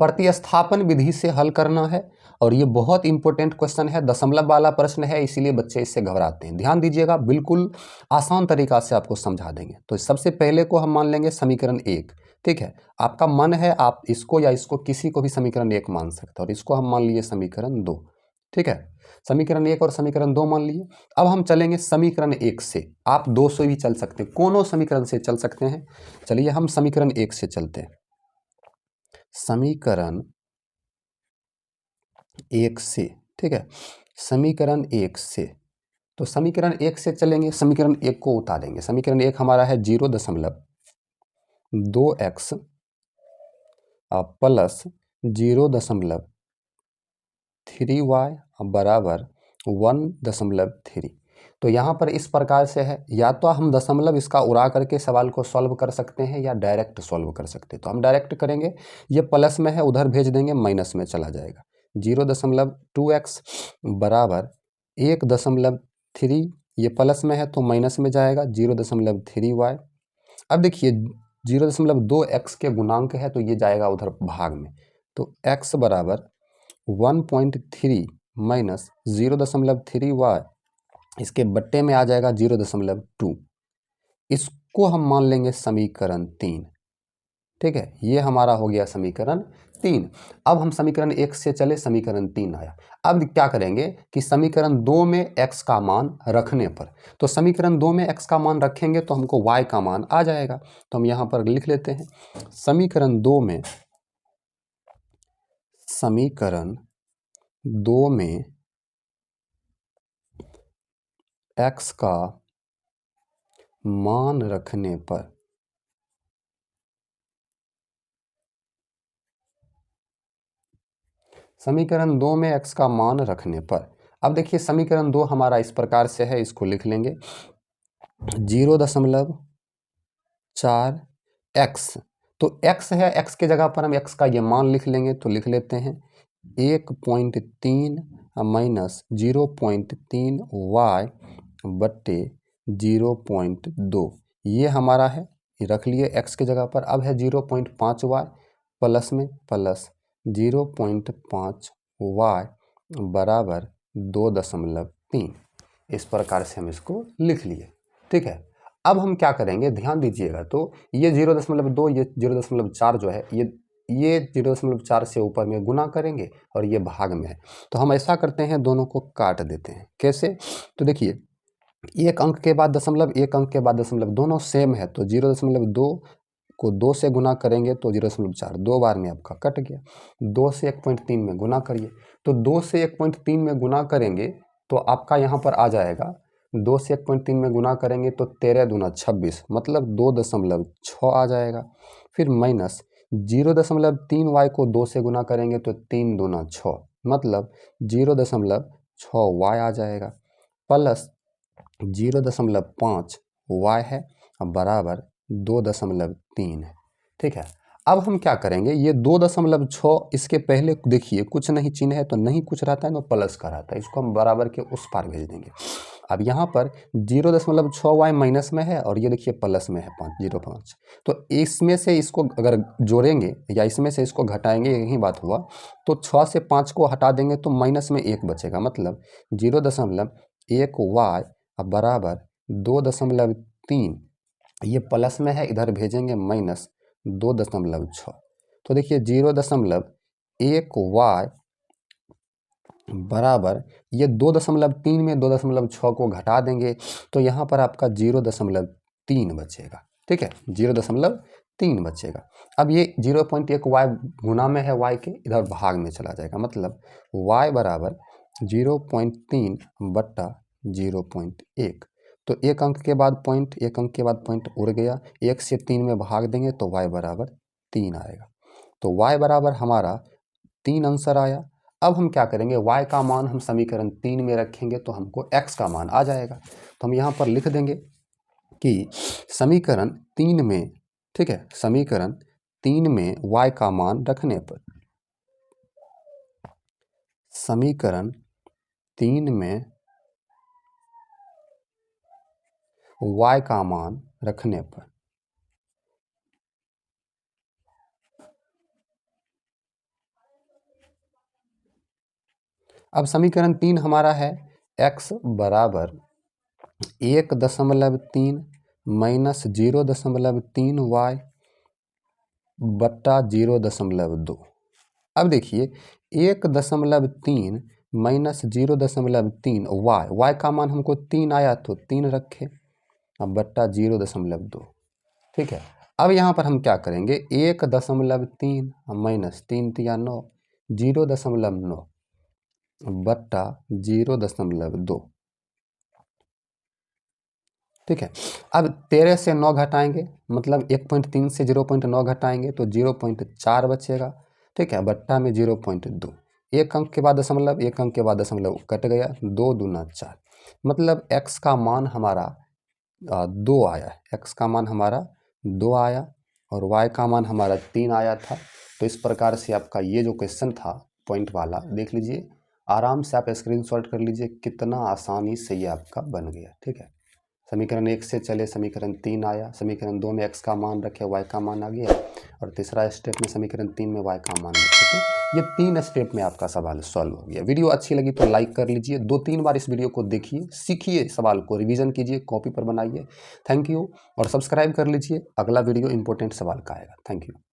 प्रतिस्थापन विधि से हल करना है और ये बहुत इंपॉर्टेंट क्वेश्चन है, दशमलव वाला प्रश्न है, इसीलिए बच्चे इससे घबराते हैं। ध्यान दीजिएगा, बिल्कुल आसान तरीका से आपको समझा देंगे। तो सबसे पहले को हम मान लेंगे समीकरण 1, ठीक है। आपका मन है आप इसको या इसको किसी को भी समीकरण 1 मान सकते हो, और इसको हम मान लिए समीकरण 2, ठीक है। समीकरण 1 और समीकरण 2 मान लिए। अब हम चलेंगे समीकरण 1 से, आप 2 से भी चल सकते हैं, कोनो समीकरण से चल सकते हैं। चलिए हम समीकरण 1 से चलते हैं। समीकरण 1 से, ठीक है, समीकरण 1 से, तो समीकरण 1 से चलेंगे, समीकरण 1 को उतारेंगे। समीकरण 1 हमारा है 0.2x प्लस 0.3y बराबर 1.3। तो यहाँ पर इस प्रकार से है, या तो हम दशमलव इसका उड़ा करके सवाल को सॉल्व कर सकते हैं या डायरेक्ट सॉल्व कर सकते हैं। तो हम डायरेक्ट करेंगे, ये प्लस में है उधर भेज देंगे, माइनस में चला जाएगा। 0.2x बराबर 1.3, ये प्लस में है तो माइनस में जाएगा, 0.3y। अब देखिए 0.2x के गुणांक है तो ये जाएगा उधर भाग में, तो x बराबर 1.3 माइनस 0.3y, इसके बट्टे में आ जाएगा 0.2। इसको हम मान लेंगे समीकरण 3, ठीक है। ये हमारा हो गया समीकरण 3। अब हम समीकरण 1 से चले, समीकरण 3 आया। अब क्या करेंगे कि समीकरण 2 में x का मान रखने पर, तो समीकरण 2 में x का मान रखेंगे तो हमको y का मान आ जाएगा। तो हम यहाँ पर लिख लेते हैं, समीकरण 2 में, समीकरण 2 में x का मान रखने पर, समीकरण 2 में x का मान रखने पर, अब देखिए समीकरण 2 हमारा इस प्रकार से है, इसको लिख लेंगे 0.4x, तो x है, x के जगह पर हम x का ये मान लिख लेंगे, तो लिख लेते हैं 1.3 माइनस 0.3y बट्टे 0.2, ये हमारा है, ये रख लिए x के जगह पर। अब है 0.5y प्लस में प्लस 0.5y बराबर 2.3, इस प्रकार से हम इसको लिख लिए, ठीक है। अब हम क्या करेंगे, ध्यान दीजिएगा, तो ये 0.2, ये 0.4 जो है, ये 0.4 से ऊपर में गुना करेंगे और ये भाग में है, तो हम ऐसा करते हैं, दोनों को काट देते हैं। कैसे, तो देखिए एक अंक के बाद दशमलव, एक अंक के बाद दशमलव, दोनों सेम है, तो 0.2 को 2 से गुना करेंगे तो 0.4, 2 बार में आपका कट गया। 2 से 1.3 में गुना करिए, तो 2 से 1.3 में गुना करेंगे तो आपका यहाँ पर आ जाएगा, 2 से 1.3 में गुना करेंगे तो 13 दूना 26, मतलब 2.6 आ जाएगा। फिर माइनस 0.3y को 2 से गुना करेंगे तो 3 दूना 6, मतलब 0.6y आ जाएगा, प्लस 0.5 y है बराबर 2.3 है, ठीक है। अब हम क्या करेंगे, ये 2.6, इसके पहले देखिए कुछ नहीं चिन्ह है, तो नहीं कुछ रहता है तो प्लस का रहता है, इसको हम बराबर के उस पार भेज देंगे। अब यहाँ पर 0.6y माइनस में है और ये देखिए प्लस में है 0.5, तो इसमें से इसको अगर जोड़ेंगे या इसमें से इसको घटाएंगे, यही बात हुआ, तो 6 से 5 को हटा देंगे तो माइनस में 1 बचेगा, मतलब 0.1y बराबर 2.3, ये प्लस में है, इधर भेजेंगे माइनस 2.6, तो देखिए 0.1y बराबर, ये 2.3 में 2.6 को घटा देंगे तो यहाँ पर आपका 0.3 बचेगा, ठीक है, 0.3 बचेगा। अब ये 0.1y गुना में है y के, इधर भाग में चला जाएगा, मतलब y बराबर 0.3 बट्टा 0.1, तो एक अंक के बाद पॉइंट, एक अंक के बाद पॉइंट उड़ गया, 1 से 3 में भाग देंगे तो y बराबर 3 आएगा, तो y बराबर हमारा 3 आंसर आया। अब हम क्या करेंगे, y का मान हम समीकरण 3 में रखेंगे तो हमको x का मान आ जाएगा, तो हम यहाँ पर लिख देंगे कि समीकरण 3 में, ठीक है, समीकरण 3 में y का मान रखने पर, समीकरण 3 में y का मान रखने पर अब समीकरण 3 हमारा है x बराबर 1.3 माइनस 0.3 y बट्टा 0.2। अब देखिए 1.3 माइनस 0.3 y का मान हमको 3 आया तो 3 रखे, अब बट्टा 0.2। ठीक है, अब यहाँ पर हम क्या करेंगे 1.3 माइनस 3 तिया 9 0.9 बट्टा 0.2। ठीक है, अब 13 से 9 घटाएंगे मतलब 1.3 से 0.9 घटाएंगे तो 0.4 बचेगा। ठीक है, बट्टा में 0.2, एक अंक के बाद दशमलव, एक अंक के बाद दशमलव कट गया, 2 दूना 4, मतलब x का मान हमारा 2 आया, x का मान हमारा 2 आया और y का मान हमारा 3 आया था। तो इस प्रकार से आपका ये जो क्वेश्चन था पॉइंट वाला, देख लीजिए, आराम से आप स्क्रीनशॉट कर लीजिए, कितना आसानी से ये आपका बन गया। ठीक है, समीकरण 1 से चले समीकरण 3 आया, समीकरण 2 में x का मान रखे y का मान आ गया और तीसरा स्टेप में समीकरण 3 में y का मान रखे। तो ये 3 स्टेप में आपका सवाल सॉल्व हो गया। वीडियो अच्छी लगी तो लाइक कर लीजिए, 2-3 बार इस वीडियो को देखिए, सीखिए, सवाल को रिवीजन कीजिए, कॉपी पर बनाइए। थैंक यू, और सब्सक्राइब कर लीजिए, अगला वीडियो इंपॉर्टेंट सवाल का आएगा। Thank you.